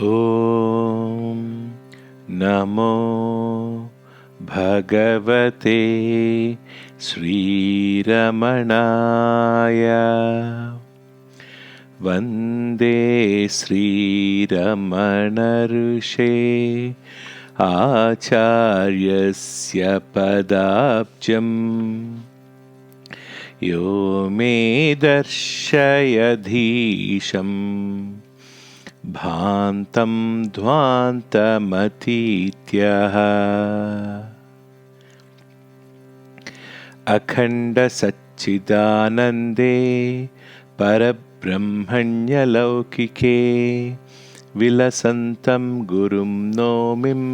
ॐ नमो भगवते श्रीरमणाय वन्दे श्रीरमणऋषे आचार्यस्य पदाब्जम् यो मे दर्शयधीशम् भान्तं ध्वान्तमतीत्यः अखण्डसच्चिदानन्दे परब्रह्मण्यलौकिके विलसन्तं गुरुं नौमिं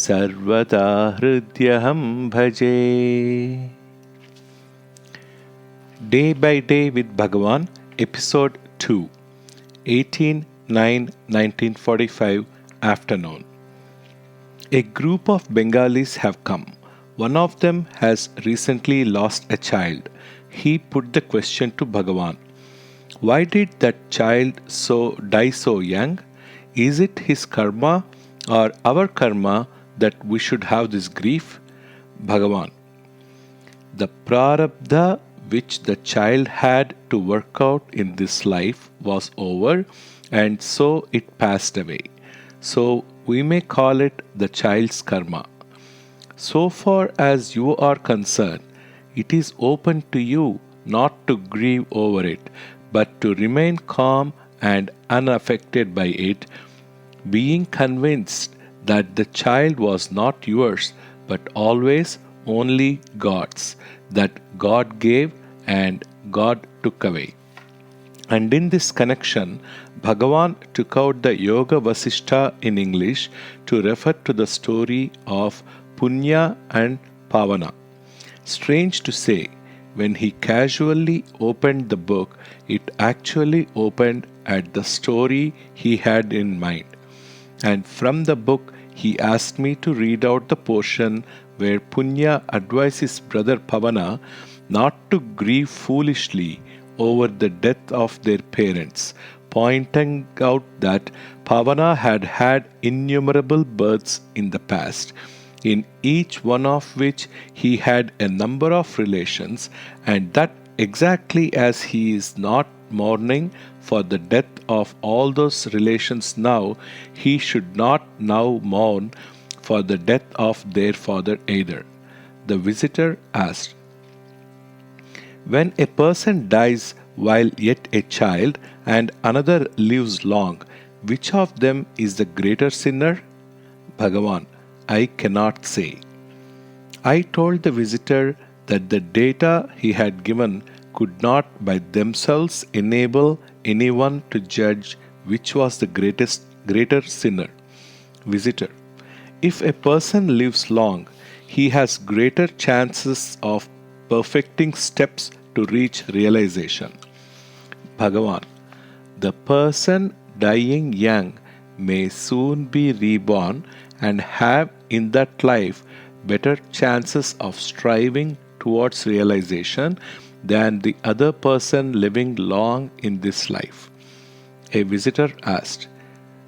सर्वदा हृद्यहं भजे. Day by Day with Bhagavan, Episode 2, 18/9/1945 afternoon. A group of Bengalis have come. One of them has recently lost a child. He put the question to Bhagavan. Why did that child die so young? Is it his karma or our karma that we should have this grief? Bhagavan. The prarabdha which the child had to work out in this life was over, and so it passed away. So we may call it the child's karma. So far as you are concerned, it is open to you not to grieve over it, but to remain calm and unaffected by it, being convinced that the child was not yours, but always only God's, that God gave and God took away. And in this connection, Bhagavan took out the Yoga Vasishtha in English to refer to the story of Punya and Pavana. Strange to say, when he casually opened the book, it actually opened at the story he had in mind. And from the book, he asked me to read out the portion where Punya advised his brother Pavana not to grieve foolishly over the death of their parents, pointing out that Pavana had had innumerable births in the past, in each one of which he had a number of relations, and that exactly as he is not mourning for the death of all those relations now, he should not now mourn for the death of their father either. The visitor asked, when a person dies while yet a child and another lives long, which of them is the greater sinner? Bhagavan, I cannot say. I told the visitor that the data he had given could not by themselves enable anyone to judge which was the greater sinner. Visitor, if a person lives long, he has greater chances of perfecting steps to reach realization. Bhagavan, the person dying young may soon be reborn and have in that life better chances of striving towards realization than the other person living long in this life. A visitor asked,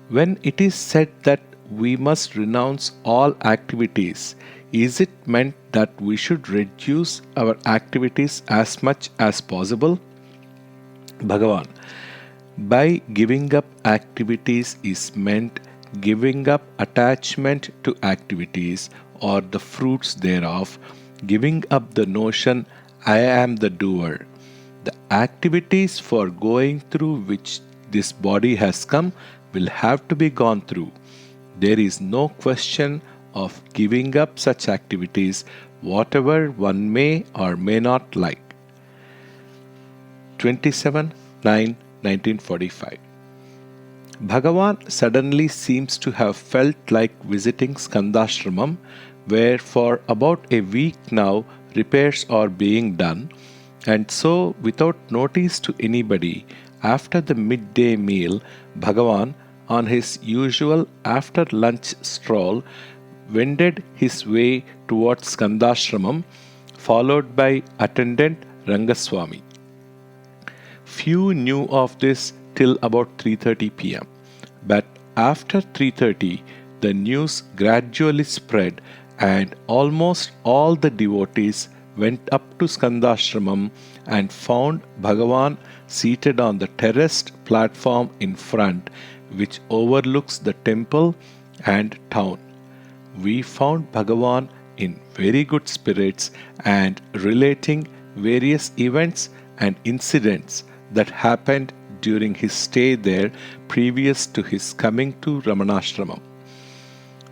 when it is said that we must renounce all activities, is it meant that we should reduce our activities as much as possible? Bhagavan, by giving up activities is meant giving up attachment to activities or the fruits thereof, giving up the notion I am the doer. The activities for going through which this body has come will have to be gone through. There is no question of giving up such activities, whatever one may or may not like. 27/9/1945. Bhagavan suddenly seems to have felt like visiting Skandashramam, where for about a week now repairs are being done, and so without notice to anybody, after the midday meal, Bhagavan, on his usual after-lunch stroll, wended his way towards Skandashramam, followed by attendant Rangaswami. Few knew of this till about 3:30 p.m., but after 3:30, the news gradually spread, and almost all the devotees went up to Skandashramam and found Bhagavan seated on the terraced platform in front, which overlooks the temple and town. We found Bhagavan in very good spirits and relating various events and incidents that happened during his stay there previous to his coming to Ramanashramam.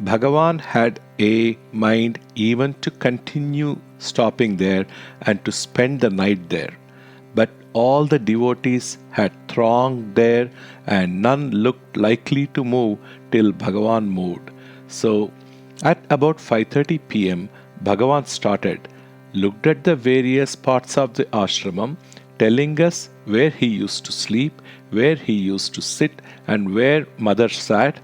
Bhagavan had a mind even to continue stopping there and to spend the night there. But all the devotees had thronged there, and none looked likely to move till Bhagavan moved. So, at about 5:30 p.m., Bhagavan started, looked at the various parts of the ashramam, telling us where he used to sleep, where he used to sit, and where mother sat,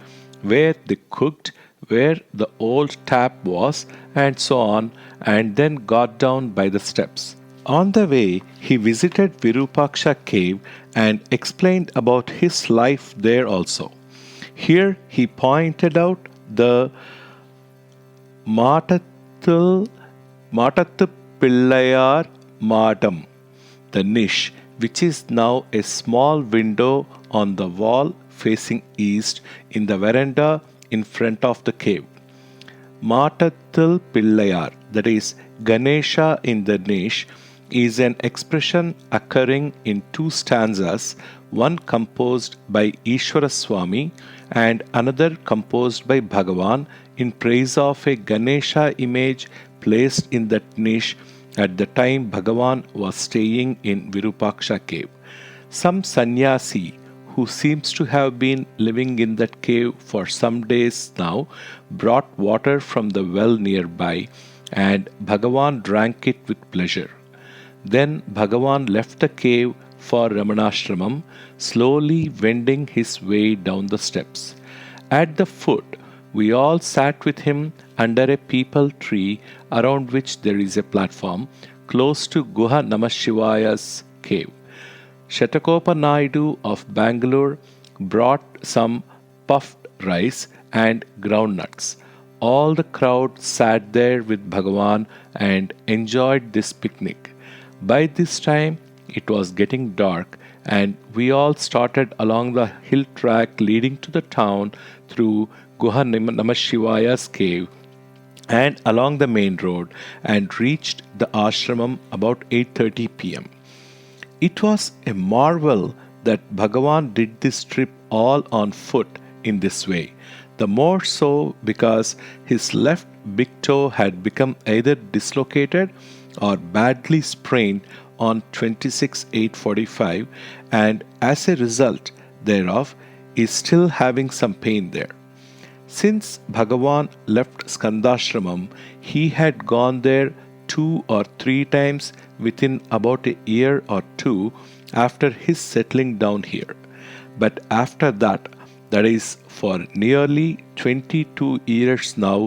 where they cooked, where the old tap was, and so on, and then got down by the steps. On the way, he visited Virupaksha cave and explained about his life there also. Here he pointed out the Matattu Pillayar Madam, the niche, which is now a small window on the wall facing east in the veranda in front of the cave. Matatthul Pillayar, that is Ganesha in the niche, is an expression occurring in two stanzas, one composed by Ishwara Swami and another composed by Bhagavan in praise of a Ganesha image placed in that niche at the time Bhagavan was staying in Virupaksha cave. Some sannyasi who seems to have been living in that cave for some days now, brought water from the well nearby, and Bhagavan drank it with pleasure. Then Bhagavan left the cave for Ramanashramam, slowly wending his way down the steps. At the foot, we all sat with him under a peepal tree around which there is a platform, close to Guha Namashivaya's cave. Shatakopa Naidu of Bangalore brought some puffed rice and groundnuts. All the crowd sat there with Bhagavan and enjoyed this picnic. By this time, it was getting dark, and we all started along the hill track leading to the town through Guha Namashivaya's cave and along the main road, and reached the ashramam about 8:30 p.m. It was a marvel that Bhagavan did this trip all on foot in this way, the more so because his left big toe had become either dislocated or badly sprained on 26/8/45, and as a result thereof is still having some pain there. Since Bhagavan left Skandashramam, he had gone there 2 or 3 times within about a year or two after his settling down here. But after that, that is for nearly 22 years now,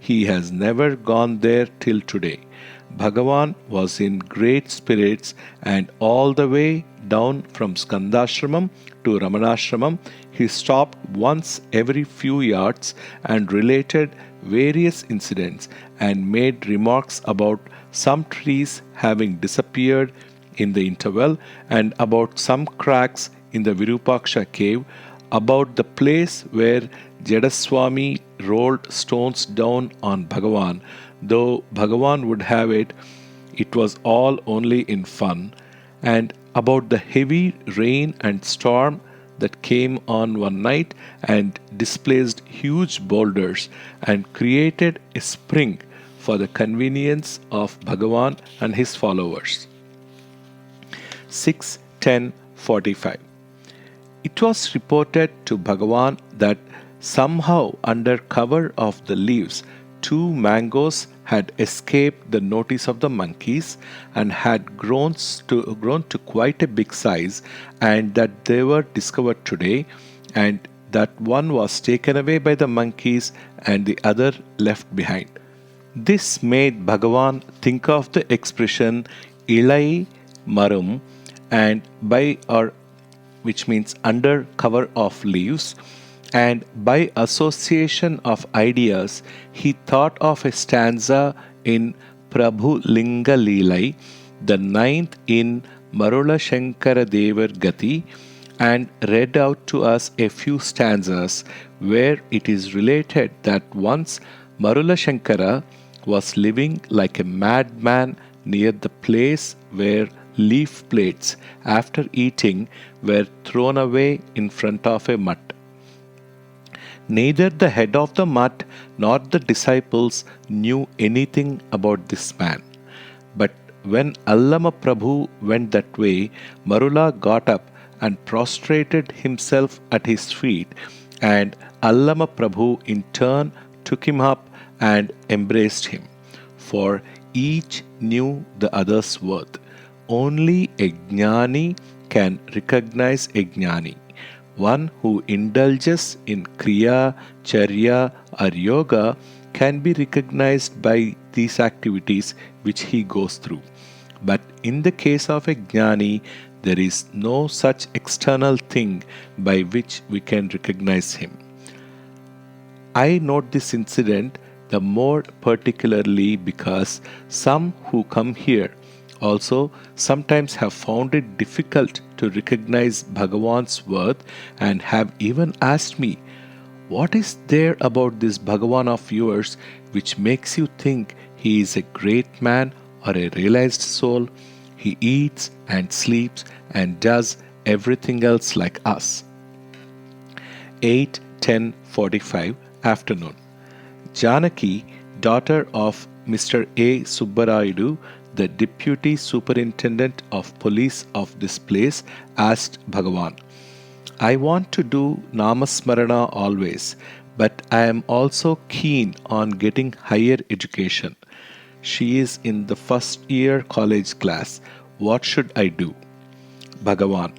he has never gone there till today. Bhagavan was in great spirits, and all the way down from Skandashramam to Ramanashramam, he stopped once every few yards and related various incidents and made remarks about some trees having disappeared in the interval, and about some cracks in the Virupaksha cave, about the place where Jedaswami rolled stones down on Bhagavan. Though Bhagavan would have it, it was all only in fun, and about the heavy rain and storm that came on one night and displaced huge boulders and created a spring for the convenience of Bhagavan and his followers. 6:10:45. It was reported to Bhagavan that somehow under cover of the leaves 2 mangoes had escaped the notice of the monkeys and had grown to quite a big size, and that they were discovered today, and that one was taken away by the monkeys and the other left behind. This made Bhagavan think of the expression Ilai Marum, and by or which means under cover of leaves, and by association of ideas, he thought of a stanza in Prabhu Linga Leelai, the ninth in Marula Shankara Devar Gati, and read out to us a few stanzas where it is related that once Marula Shankara was living like a madman near the place where leaf plates, after eating, were thrown away in front of a mutt. Neither the head of the mutt nor the disciples knew anything about this man. But when Allama Prabhu went that way, Marula got up and prostrated himself at his feet, and Allama Prabhu in turn took him up and embraced him, for each knew the other's worth. Only a jnani can recognize a jnani. One who indulges in Kriya, Charya, or Yoga can be recognized by these activities which he goes through. But in the case of a Jnani, there is no such external thing by which we can recognize him. I note this incident the more particularly because some who come here also sometimes have found it difficult to recognize Bhagavan's worth and have even asked me, "What is there about this Bhagavan of yours which makes you think he is a great man or a realized soul? He eats and sleeps and does everything else like us." 8:10:45 afternoon. Janaki, daughter of Mr. A. Subbarayudu, the deputy superintendent of police of this place, asked Bhagavan, "I want to do Namasmarana always, but I am also keen on getting higher education. She is in the first year college class. What should I do?" Bhagavan,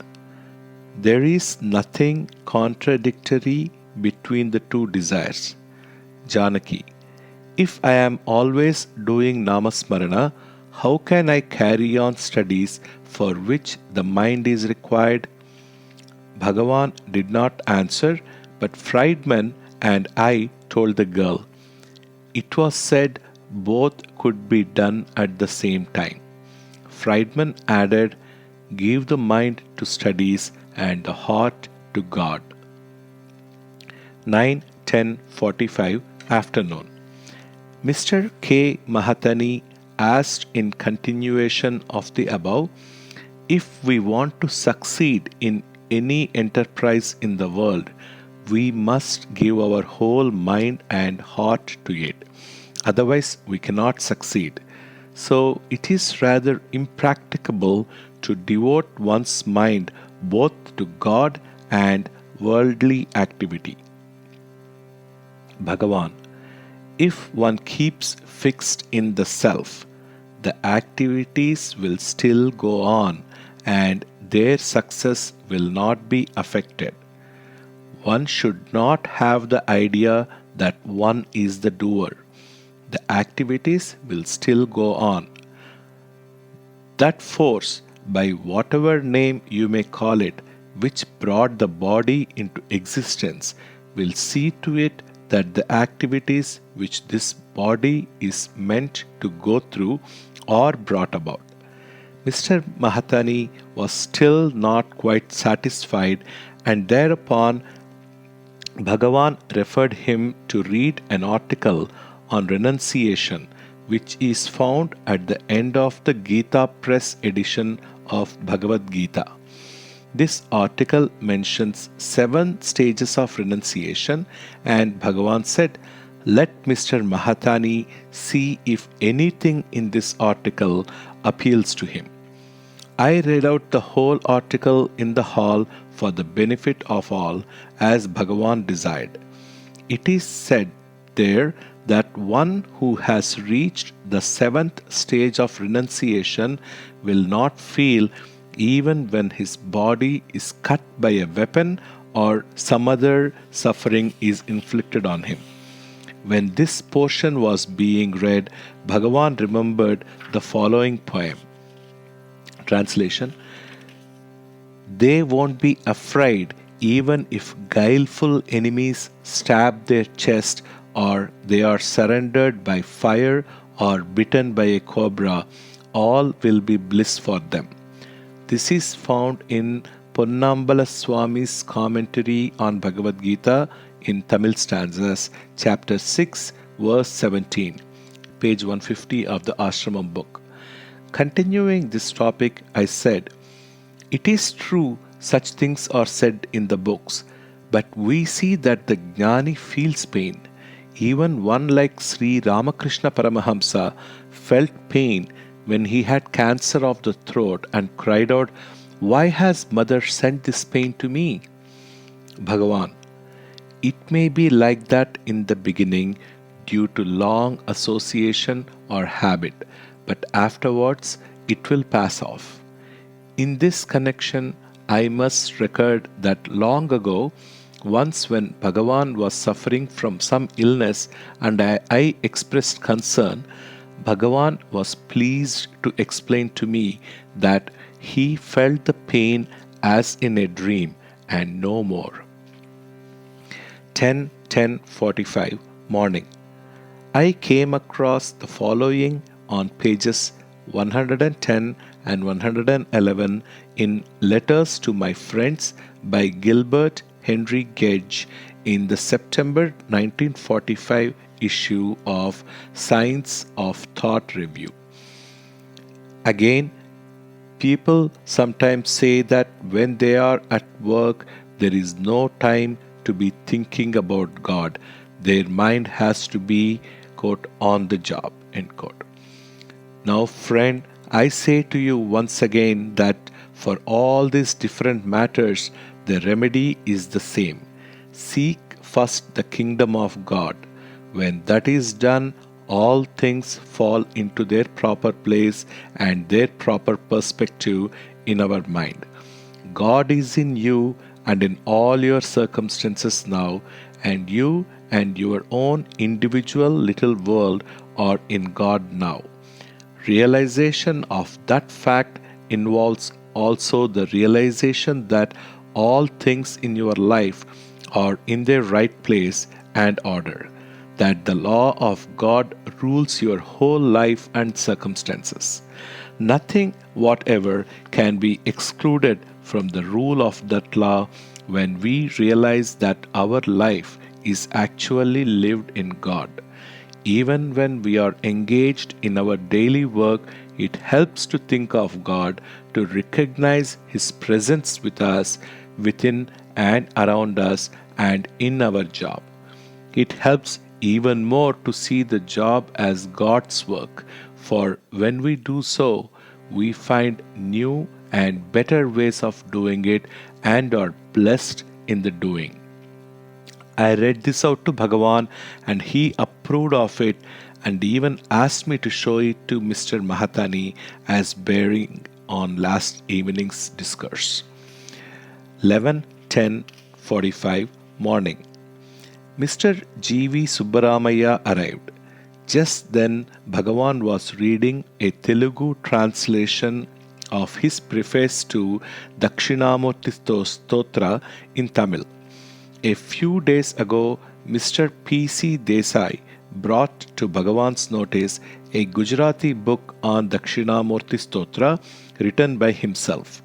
"There is nothing contradictory between the two desires." Janaki, "If I am always doing Namasmarana, how can I carry on studies for which the mind is required?" Bhagavan did not answer, but Friedman and I told the girl. It was said both could be done at the same time. Friedman added, "Give the mind to studies and the heart to God." 9:10:45 afternoon. Mr. K. Mahatani asked in continuation of the above, if we want to succeed in any enterprise in the world, we must give our whole mind and heart to it. Otherwise, we cannot succeed. So, it is rather impracticable to devote one's mind both to God and worldly activity. Bhagavan, if one keeps fixed in the self, the activities will still go on and their success will not be affected. One should not have the idea that one is the doer. The activities will still go on. That force, by whatever name you may call it, which brought the body into existence, will see to it that the activities which this body is meant to go through are brought about. Mr. Mahatani was still not quite satisfied, and thereupon Bhagavan referred him to read an article on renunciation, which is found at the end of the Gita Press edition of Bhagavad Gita. This article mentions 7 stages of renunciation, and Bhagavan said, "Let Mr. Mahatani see if anything in this article appeals to him." I read out the whole article in the hall for the benefit of all, as Bhagavan desired. It is said there that one who has reached the 7th stage of renunciation will not feel even when his body is cut by a weapon or some other suffering is inflicted on him. When this portion was being read, Bhagavan remembered the following poem. Translation: "They won't be afraid even if guileful enemies stab their chest, or they are surrendered by fire or bitten by a cobra, all will be bliss for them. This is found in Ponnambala Swami's commentary on Bhagavad Gita in Tamil stanzas, chapter 6, verse 17, page 150 of the Ashramam book. Continuing this topic, I said, it is true such things are said in the books, but we see that the Jnani feels pain. Even one like Sri Ramakrishna Paramahamsa felt pain when he had cancer of the throat and cried out, "Why has Mother sent this pain to me?" Bhagavan, it may be like that in the beginning due to long association or habit, but afterwards it will pass off. In this connection, I must record that long ago, once when Bhagavan was suffering from some illness and I expressed concern, Bhagavan was pleased to explain to me that he felt the pain as in a dream and no more. 10:45 morning. I came across the following on pages 110 and 111 in Letters to My Friends by Gilbert Henry Gedge in the September 1945 issue of Science of Thought Review. Again, people sometimes say that when they are at work, there is no time to be thinking about God. Their mind has to be, quote, on the job, end quote. Now, friend, I say to you once again that for all these different matters, the remedy is the same. Seek first the kingdom of God. When that is done, all things fall into their proper place and their proper perspective in our mind. God is in you and in all your circumstances now, and you and your own individual little world are in God now. Realization of that fact involves also the realization that all things in your life are in their right place and order, that the law of God rules your whole life and circumstances. Nothing whatever can be excluded from the rule of that law when we realize that our life is actually lived in God. Even when we are engaged in our daily work, it helps to think of God, to recognize His presence with us, within and around us, and in our job. It helps even more to see the job as God's work, for when we do so, we find new and better ways of doing it and are blessed in the doing. I read this out to Bhagavan and he approved of it and even asked me to show it to Mr. Mahatani as bearing on last evening's discourse. 11:10:45 morning. Mr. G.V. Subbaramaya arrived. Just then, Bhagavan was reading a Telugu translation of his preface to Dakshinamurti Stotra in Tamil. A few days ago, Mr. P.C. Desai brought to Bhagavan's notice a Gujarati book on Dakshinamurti Stotra written by himself,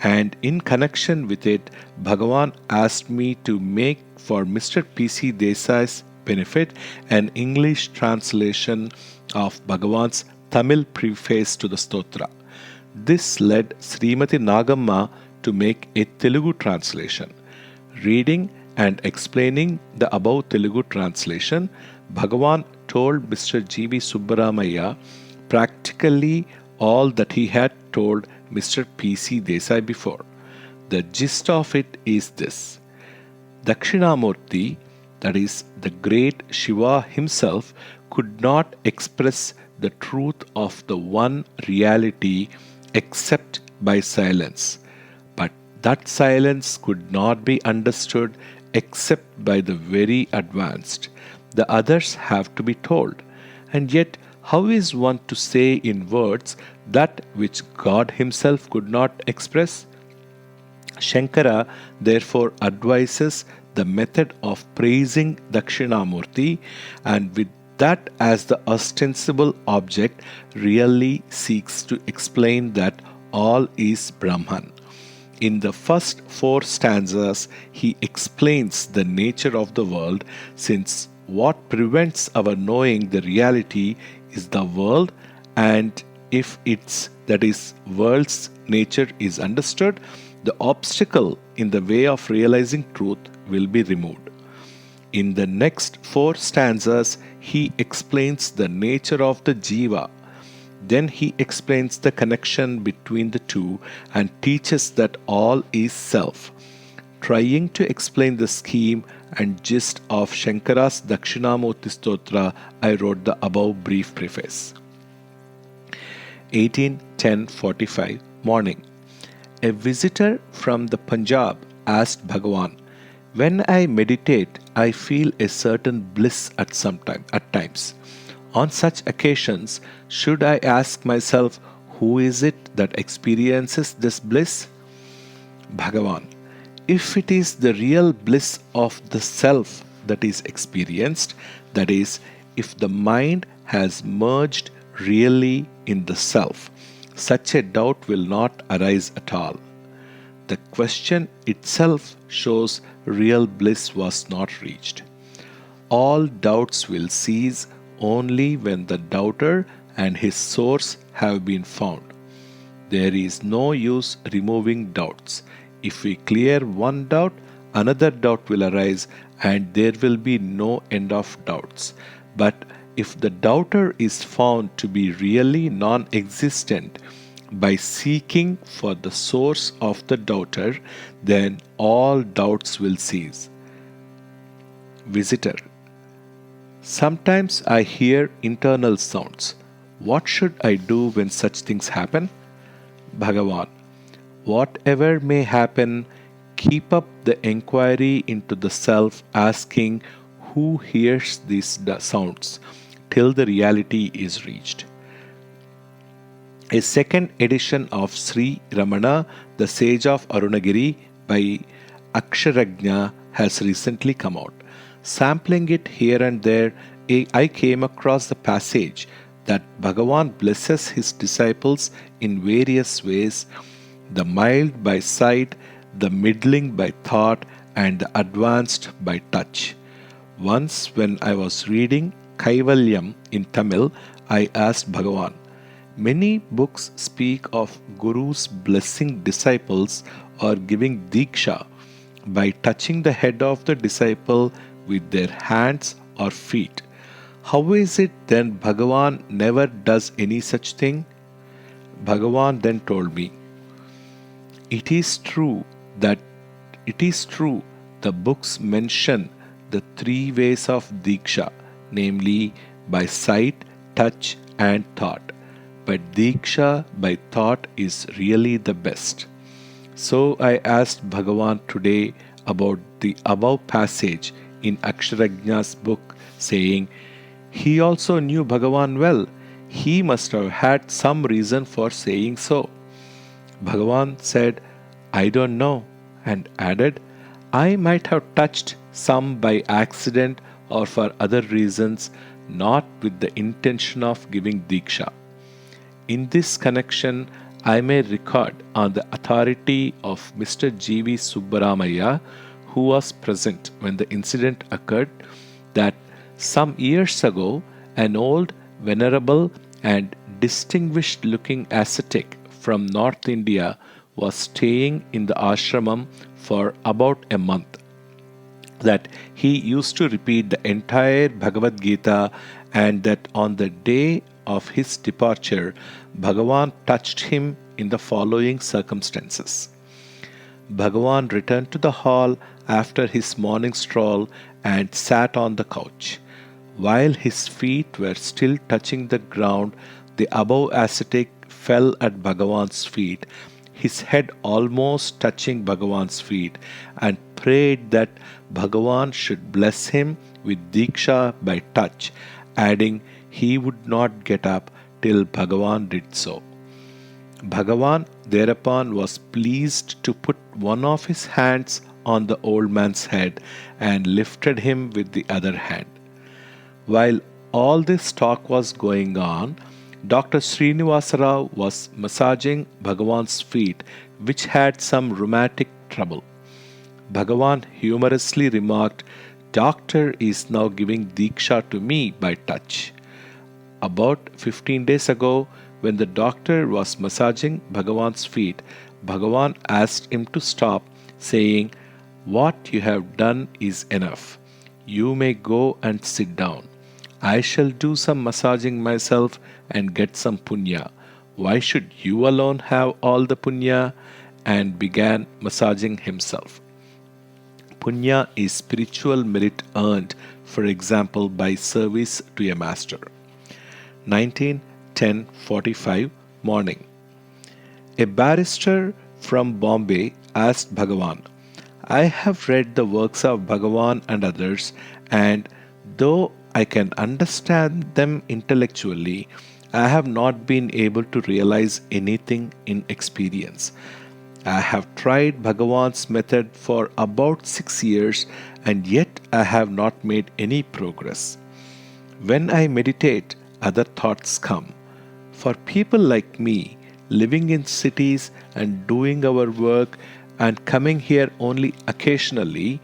and in connection with it, Bhagavan asked me to make for Mr. P.C. Desai's benefit an English translation of Bhagavan's Tamil preface to the Stotra. This led Srimati Nagamma to make a Telugu translation. Reading and explaining the above Telugu translation, Bhagavan told Mr. G.V. Subbaramaya practically all that he had told Mr. P.C. Desai before. The gist of it is this. Dakshinamurti, that is, the great Shiva himself, could not express the truth of the one reality except by silence. But that silence could not be understood except by the very advanced. The others have to be told. And yet, how is one to say in words that which God Himself could not express? Shankara therefore advises the method of praising Dakshinamurti, and with that as the ostensible object, really seeks to explain that all is Brahman. In the first four stanzas, he explains the nature of the world, since what prevents our knowing the reality is the world, and if its, that is, world's nature is understood, the obstacle in the way of realizing truth will be removed. In the next four stanzas, he explains the nature of the jiva. Then he explains the connection between the two and teaches that all is self. Trying to explain the scheme and gist of Shankara's Dakshinamurti Stotra, I wrote the above brief preface. 18:10:45 morning. A visitor from the Punjab asked Bhagavan, "When I meditate, I feel a certain bliss at times. On such occasions, should I ask myself, who is it that experiences this bliss?" Bhagavan, if it is the real bliss of the self that is experienced, that is, if the mind has merged really in the self, such a doubt will not arise at all. The question itself shows real bliss was not reached. All doubts will cease only when the doubter and his source have been found. There is no use removing doubts. If we clear one doubt, another doubt will arise, and there will be no end of doubts. But if the doubter is found to be really non existent by seeking for the source of the doubter, then all doubts will cease. Visitor, sometimes I hear internal sounds. What should I do when such things happen? Bhagavan, whatever may happen, keep up the inquiry into the self, asking who hears these sounds till the reality is reached. A second edition of Sri Ramana, the Sage of Arunagiri by Aksharajna has recently come out. Sampling it here and there, I came across the passage that Bhagavan blesses his disciples in various ways, the mild by sight, the middling by thought, and the advanced by touch. Once, when I was reading Kaivalyam in Tamil, I asked Bhagavan, many books speak of Gurus blessing disciples or giving Diksha by touching the head of the disciple with their hands or feet. How is it then Bhagavan never does any such thing? Bhagavan then told me, It is true the books mention the three ways of Diksha, namely by sight, touch, and thought. But Diksha by thought is really the best. So I asked Bhagavan today about the above passage in Aksharajna's book, saying, he also knew Bhagavan well. He must have had some reason for saying so. Bhagavan said, I don't know, and added, I might have touched some by accident or for other reasons, not with the intention of giving Diksha. In this connection, I may record on the authority of Mr. G.V. Subbaramaya, who was present when the incident occurred, that some years ago, an old, venerable, and distinguished looking ascetic from North India was staying in the ashramam for about a month. That he used to repeat the entire Bhagavad Gita, and that on the day of his departure, Bhagavan touched him in the following circumstances. Bhagavan returned to the hall after his morning stroll and sat on the couch. While his feet were still touching the ground, the above ascetic fell at Bhagavan's feet, his head almost touching Bhagavan's feet, and prayed that Bhagavan should bless him with Diksha by touch, adding he would not get up till Bhagavan did so. Bhagavan thereupon was pleased to put one of his hands on the old man's head and lifted him with the other hand. While all this talk was going on, Dr. Srinivasa Rao was massaging Bhagavan's feet, which had some rheumatic trouble. Bhagavan humorously remarked, "Doctor is now giving Diksha to me by touch." About 15 days ago, when the doctor was massaging Bhagavan's feet, Bhagavan asked him to stop, saying, "What you have done is enough. You may go and sit down. I shall do some massaging myself and get some punya. Why should you alone have all the punya?" And began massaging himself. Punya is spiritual merit earned, for example, by service to a master. 19:10:45 morning. A barrister from Bombay asked Bhagavan, "I have read the works of Bhagavan and others, and though I can understand them intellectually, I have not been able to realize anything in experience. I have tried Bhagavan's method for about 6 years, and yet I have not made any progress. When I meditate, other thoughts come. For people like me, living in cities and doing our work and coming here only occasionally,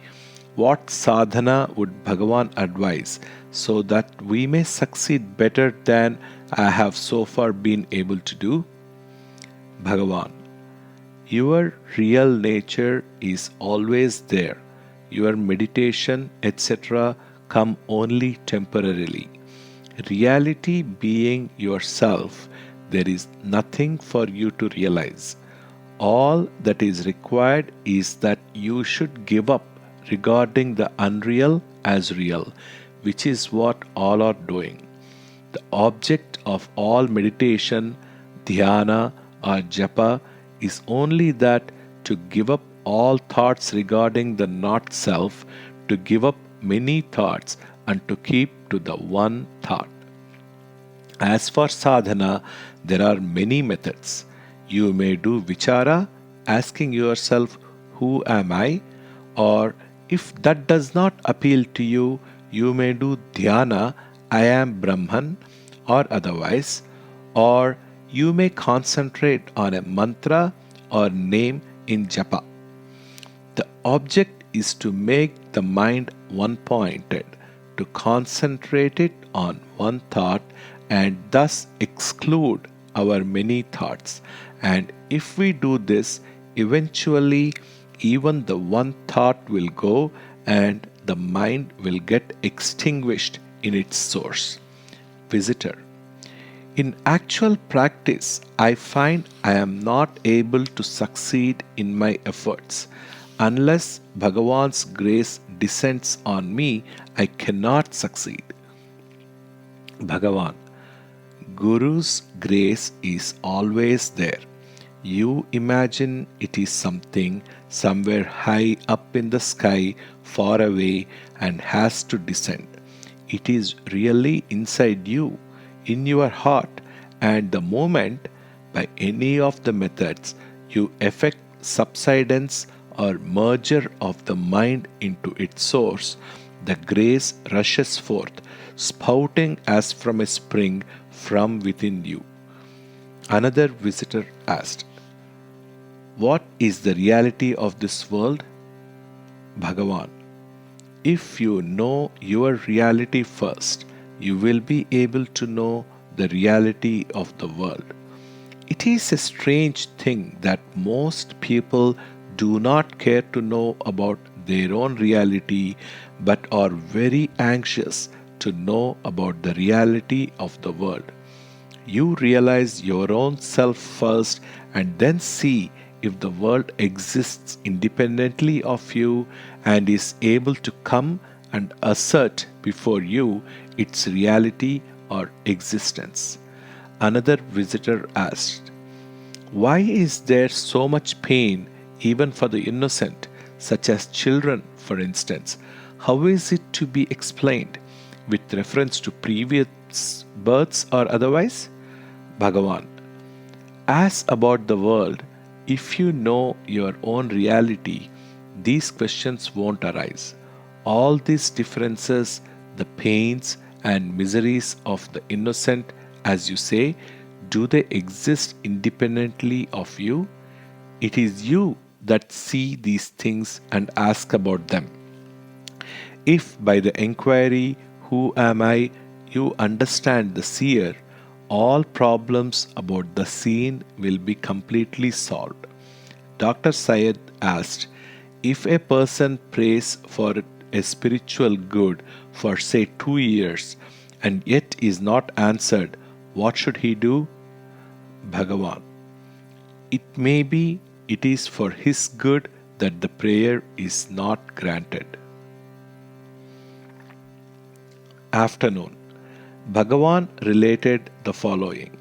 what sadhana would Bhagavan advise so that we may succeed better than I have so far been able to do?" Bhagavan: "Your real nature is always there. Your meditation, etc., come only temporarily. Reality being yourself, there is nothing for you to realize. All that is required is that you should give up regarding the unreal as real, which is what all are doing. The object of all meditation, dhyana, or japa is only that to give up all thoughts regarding the not self, to give up many thoughts, and to keep to the one thought. As for sadhana, there are many methods. You may do vichara, asking yourself, 'Who am I?' Or if that does not appeal to you, you may do dhyana, 'I am Brahman,' or otherwise, or you may concentrate on a mantra or name in japa. The object is to make the mind one pointed, to concentrate it on one thought and thus exclude our many thoughts. And if we do this, eventually even the one thought will go and the mind will get extinguished in its source." Visitor: "In actual practice, I find I am not able to succeed in my efforts. Unless Bhagavan's grace descends on me, I cannot succeed." Bhagavan: "Guru's grace is always there. You imagine it is something somewhere high up in the sky, far away, and has to descend. It is really inside you, in your heart, and the moment, by any of the methods, you effect subsidence or merger of the mind into its source, the grace rushes forth, spouting as from a spring from within you." Another visitor asked, "What is the reality of this world?" Bhagavan: "If you know your reality first, you will be able to know the reality of the world. It is a strange thing that most people do not care to know about their own reality, but are very anxious to know about the reality of the world. You realize your own self first and then see if the world exists independently of you and is able to come and assert before you its reality or existence." Another visitor asked, "Why is there so much pain even for the innocent, such as children, for instance? How is it to be explained? With reference to previous births or otherwise?" Bhagavan: As about the world, if you know your own reality, these questions won't arise. All these differences, the pains and miseries of the innocent, as you say, do they exist independently of you? It is you that see these things and ask about them. If by the inquiry, "Who am I?" you understand the seer, all problems about the seen will be completely solved. Dr. Syed asked, if a person prays for a spiritual good for say 2 years and yet is not answered, what should he do? Bhagavan. It may be it is for his good that the prayer is not granted. Afternoon. Bhagavan related the following.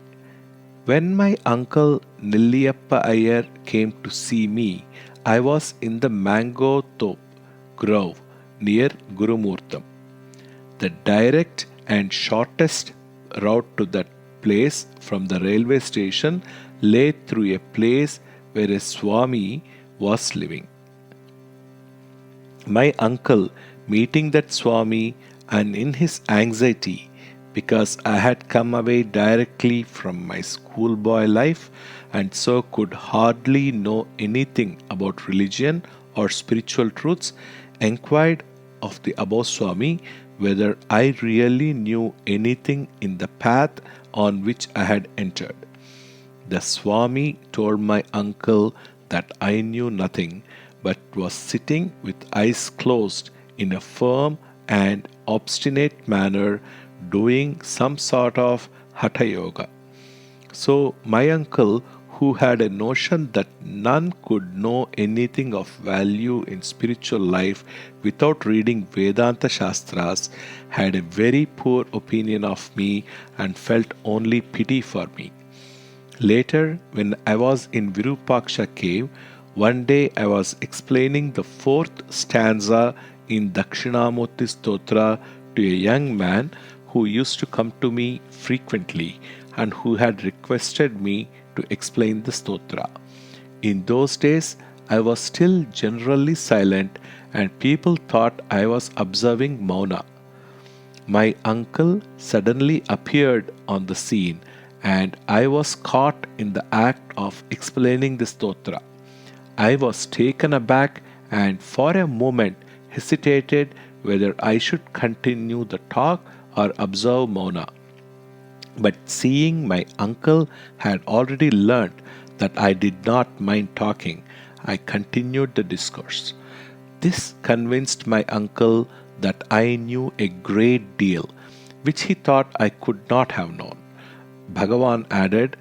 When my uncle Nilliyappa Iyer came to see me, I was in the mango top grove near Gurumurtham. The direct and shortest route to that place from the railway station lay through a place where a Swami was living. My uncle, meeting that Swami and in his anxiety, because I had come away directly from my schoolboy life and so could hardly know anything about religion or spiritual truths, inquired of the above Swami whether I really knew anything in the path on which I had entered. The Swami told my uncle that I knew nothing, but was sitting with eyes closed in a firm and obstinate manner doing some sort of hatha yoga. So my uncle, who had a notion that none could know anything of value in spiritual life without reading Vedanta Shastras, had a very poor opinion of me and felt only pity for me. Later, when I was in Virupaksha cave, one day I was explaining the fourth stanza in Dakshinamurti Stotra to a young man who used to come to me frequently and who had requested me to explain the stotra. In those days, I was still generally silent and people thought I was observing Mauna. My uncle suddenly appeared on the scene and I was caught in the act of explaining the stotra. I was taken aback and for a moment hesitated whether I should continue the talk or observe Mauna. But seeing my uncle had already learnt that I did not mind talking, I continued the discourse. This convinced my uncle that I knew a great deal, which he thought I could not have known. Bhagavan added,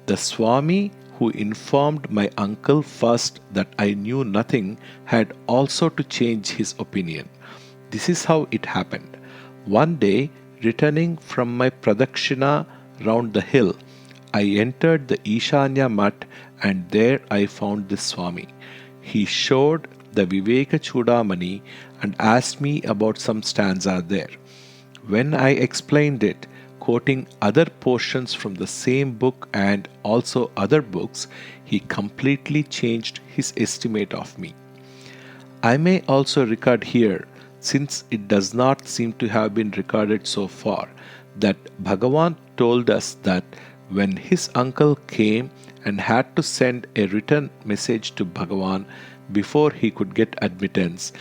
the Swami who informed my uncle first that I knew nothing had also to change his opinion. This is how it happened. One day, returning from my pradakshina round the hill, I entered the Ishanya Mutt and there I found this Swami. He showed the Viveka Chudamani and asked me about some stanza there. When I explained it, quoting other portions from the same book and also other books, he completely changed his estimate of me. I may also record here, since it does not seem to have been recorded so far, that Bhagavan told us that when his uncle came and had to send a written message to Bhagavan before he could get admittance,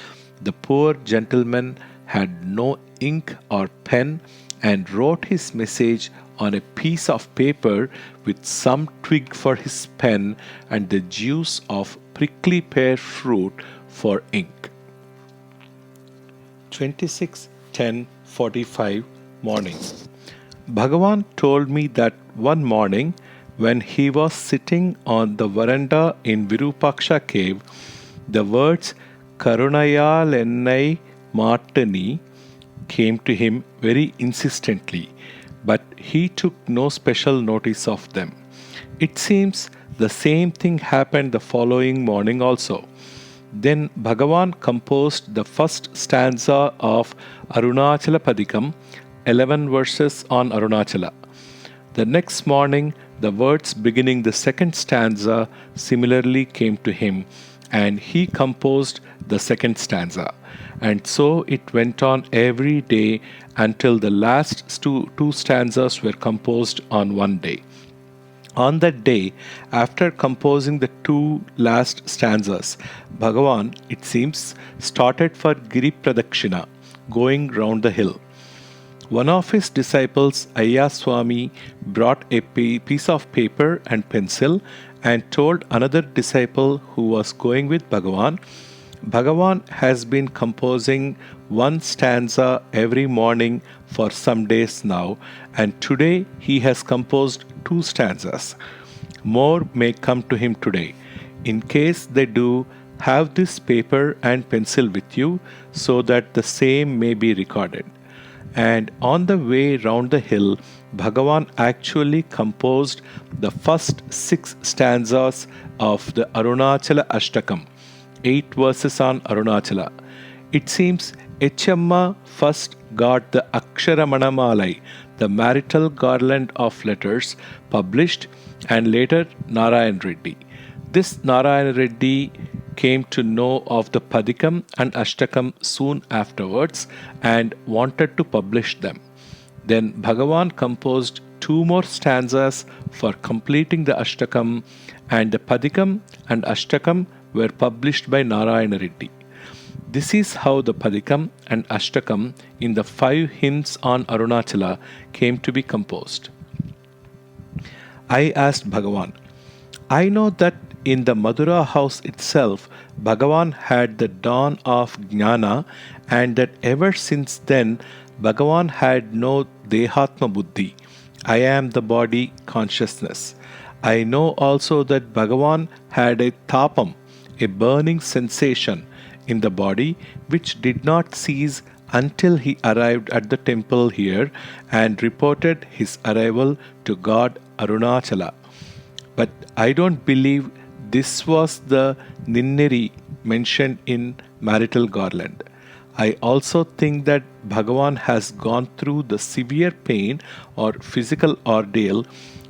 the poor gentleman had no ink or pen and wrote his message on a piece of paper with some twig for his pen and the juice of prickly pear fruit for ink. 26/10/45 morning. Bhagavan told me that one morning when he was sitting on the veranda in Virupaksha cave, the words Karunayal Ennai Matani came to him very insistently, but he took no special notice of them. It seems the same thing happened the following morning also. Then Bhagavan composed the first stanza of Arunachala Padikam, 11 verses on Arunachala. The next morning, the words beginning the second stanza similarly came to him, and he composed the second stanza. And so it went on every day until the last two stanzas were composed on one day. On that day, after composing the two last stanzas, Bhagavan, it seems, started for Giri Pradakshina, going round the hill. One of his disciples, Ayyaswami, brought a piece of paper and pencil and told another disciple who was going with Bhagavan, Bhagavan has been composing one stanza every morning for some days now, and today he has composed two stanzas. More may come to him today. In case they do, have this paper and pencil with you so that the same may be recorded. And on the way round the hill, Bhagavan actually composed the first 6 stanzas of the Arunachala Ashtakam, 8 verses on Arunachala. It seems Echamma first got the Aksharamanammalai, the marital garland of letters, published, and later Narayan Reddy. This Narayan Reddy came to know of the Padikam and Ashtakam soon afterwards and wanted to publish them. Then Bhagavan composed 2 more stanzas for completing the Ashtakam, and the Padikam and Ashtakam were published by Narayana Reddy. This is how the Padikam and Ashtakam in the 5 hymns on Arunachala came to be composed. I asked Bhagavan, I know that in the Madura house itself, Bhagavan had the dawn of Jnana, and that ever since then, Bhagavan had no Dehatma Buddhi. I am the body consciousness. I know also that Bhagavan had a Tapam, a burning sensation in the body which did not cease until he arrived at the temple here and reported his arrival to God Arunachala. But I don't believe this was the Ninneri mentioned in marital garland. I also think that Bhagavan has gone through the severe pain or physical ordeal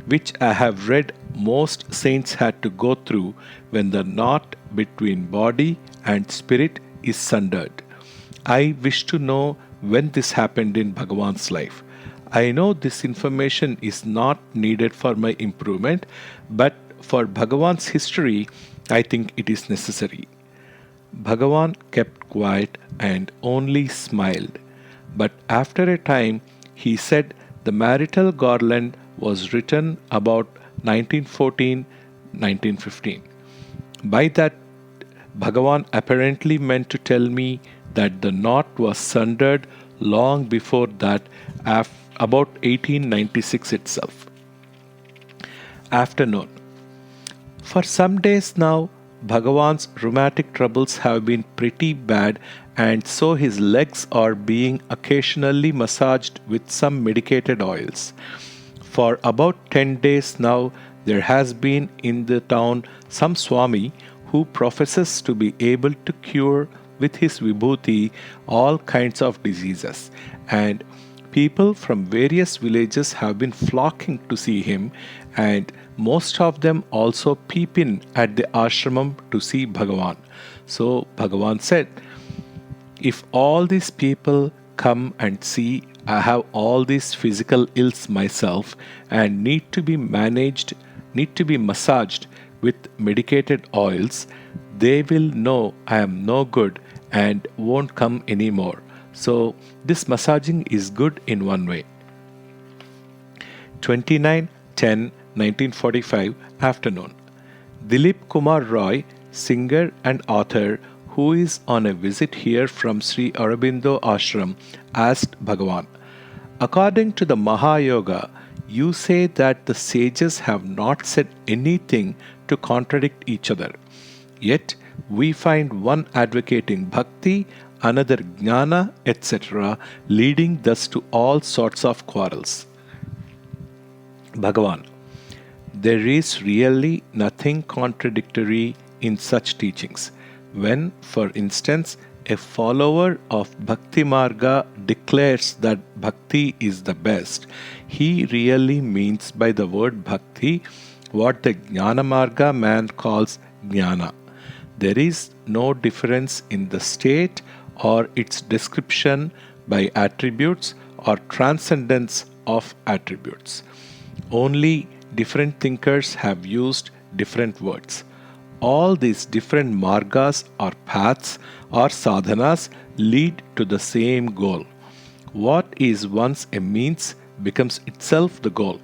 which I have read most saints had to go through when the knot between body and spirit is sundered. I wish to know when this happened in Bhagavan's life. I know this information is not needed for my improvement, but for Bhagavan's history, I think it is necessary. Bhagavan kept quiet and only smiled. But after a time, he said the marital garland was written about 1914-1915. By that, Bhagavan apparently meant to tell me that the knot was sundered long before that, about 1896 itself. Afternoon. For some days now, Bhagavan's rheumatic troubles have been pretty bad, and so his legs are being occasionally massaged with some medicated oils. For about 10 days now, there has been in the town some Swami who professes to be able to cure with his vibhuti all kinds of diseases, and people from various villages have been flocking to see him, and most of them also peep in at the ashramam to see Bhagavan. So Bhagavan said, if all these people come and see I have all these physical ills myself and need to be managed, need to be massaged with medicated oils, they will know I am no good and won't come anymore. So this massaging is good in one way. 29-10-1945 afternoon. Dilip Kumar Roy, singer and author who is on a visit here from Sri Aurobindo Ashram, asked Bhagavan, according to the Mahayoga, you say that the sages have not said anything to contradict each other. Yet we find one advocating bhakti, another jnana, etc., leading thus to all sorts of quarrels. Bhagavan, there is really nothing contradictory in such teachings. When, for instance, a follower of Bhakti Marga declares that Bhakti is the best, he really means by the word Bhakti what the Jnana Marga man calls Jnana. There is no difference in the state or its description by attributes or transcendence of attributes. Only different thinkers have used different words. All these different margas or paths or sadhanas lead to the same goal. What is once a means becomes itself the goal.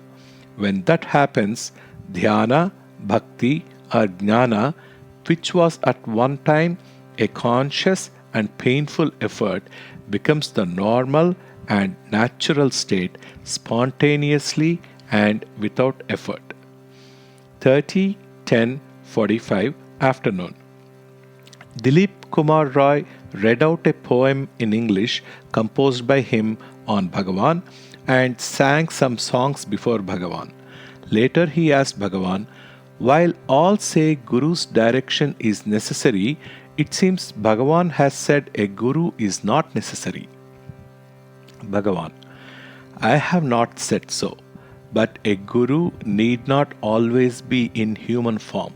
When that happens, dhyana, bhakti, or jnana, which was at one time a conscious and painful effort, becomes the normal and natural state spontaneously and without effort. 30-10-45 afternoon. Dilip Kumar Roy read out a poem in English composed by him on Bhagavan and sang some songs before Bhagavan. Later he asked Bhagavan, while all say Guru's direction is necessary, it seems Bhagavan has said a Guru is not necessary. Bhagavan, I have not said so, but a Guru need not always be in human form.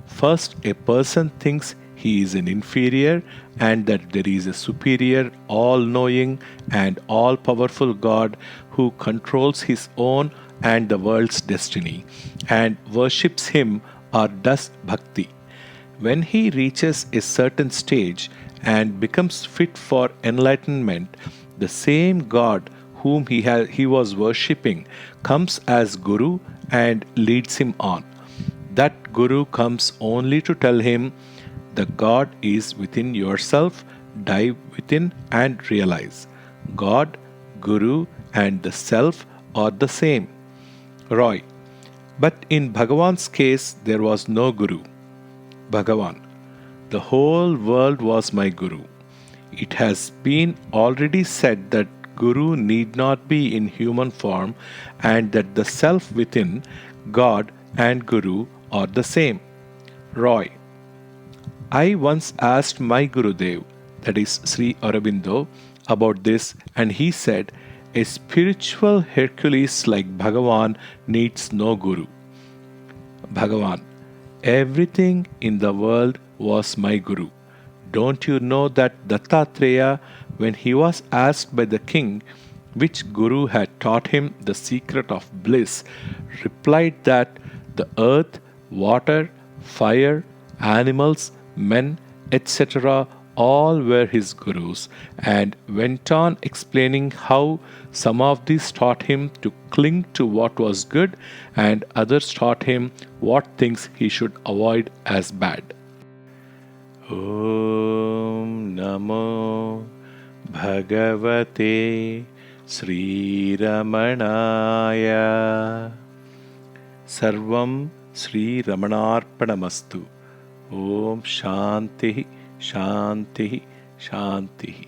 First, a person thinks he is an inferior and that there is a superior, all-knowing and all-powerful God who controls his own and the world's destiny and worships him or does bhakti. When he reaches a certain stage and becomes fit for enlightenment, the same God whom he was worshipping comes as Guru and leads him on. That Guru comes only to tell him, the God is within yourself, dive within and realize. God, Guru and the Self are the same. Roy, but in Bhagavan's case there was no Guru. Bhagavan, the whole world was my Guru. It has been already said that Guru need not be in human form and that the Self within, God and Guru are the same. Roy, I once asked my Gurudev, that is Sri Aurobindo, about this and he said, a spiritual Hercules like Bhagavan needs no Guru. Bhagavan, everything in the world was my Guru. Don't you know that Dattatreya, when he was asked by the king which Guru had taught him the secret of bliss, replied that the earth, water, fire, animals, men, etc. all were his gurus, and went on explaining how some of these taught him to cling to what was good and others taught him what things he should avoid as bad. Om Namo Bhagavate Sri Ramanaya. Sarvam Sri Ramanarpanamastu. Om Shanti Shanti Shanti.